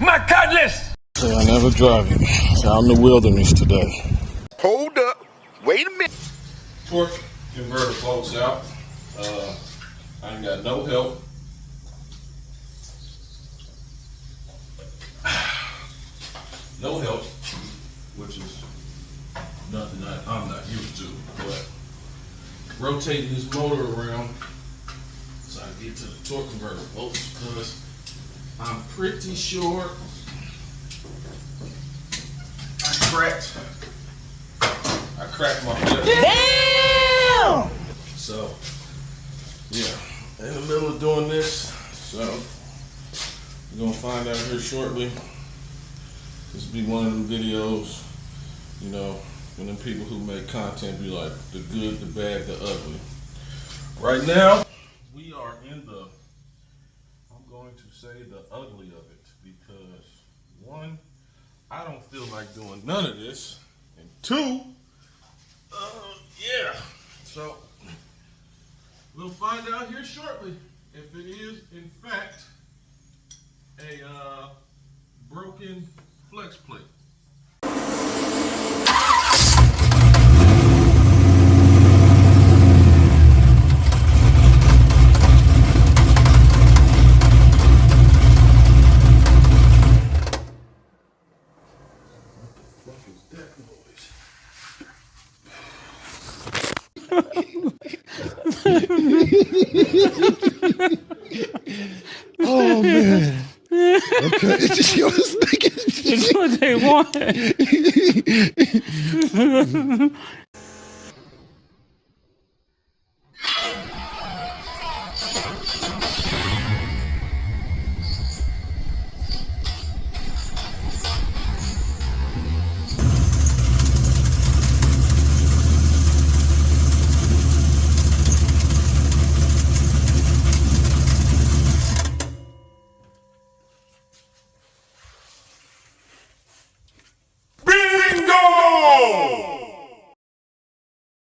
My goodness! Say I never drive it. Out in the wilderness today. Hold up. Wait a minute. Torque converter floats out. I ain't got no help. No help, which is nothing I'm not used to, but rotating this motor around so I can get to the torque converter floats, because I'm pretty sure I cracked my flip. Damn! So, yeah, in the middle of doing this, so we're gonna find out here shortly. This will be one of them videos, you know, when them people who make content be like, the good, the bad, the ugly. Right now, we are in the, I'm going to say the ugly of it, because one, I don't feel like doing none of this, and two, yeah, so we'll find out here shortly if it is in fact a broken flex plate. What is that noise? Oh man. Okay. It's just you was thinking. It's what they want.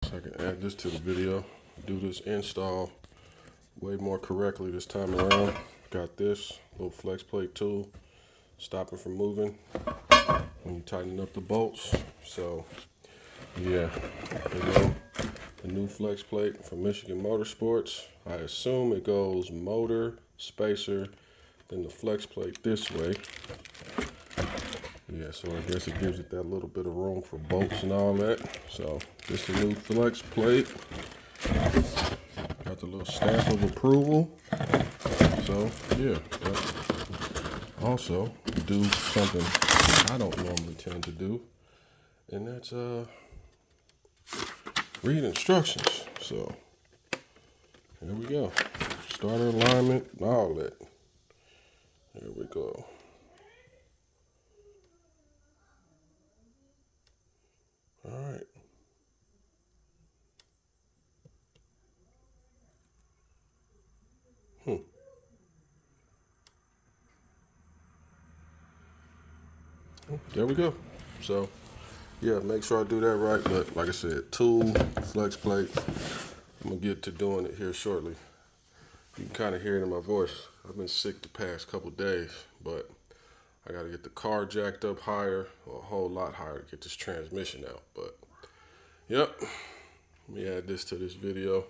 So I can add this to the video, do this install way more correctly this time around. Got this little flex plate tool, stopping from moving when you tighten up the bolts. So yeah, you know, the new flex plate from Michigan Motorsports. I assume it goes motor, spacer, then the flex plate this way. Yeah, so I guess it gives it that little bit of room for bolts and all that. So this is the new flex plate. Got the little stamp of approval. So yeah, but also do something I don't normally tend to do, and that's read instructions. So here we go. Starter alignment, all that. There we go. All right. There we go. So yeah, make sure I do that right. But like I said, tool, flex plate. I'm gonna get to doing it here shortly. You can kind of hear it in my voice. I've been sick the past couple days, but I gotta get the car jacked up higher, or a whole lot higher, to get this transmission out. But yep, let me add this to this video.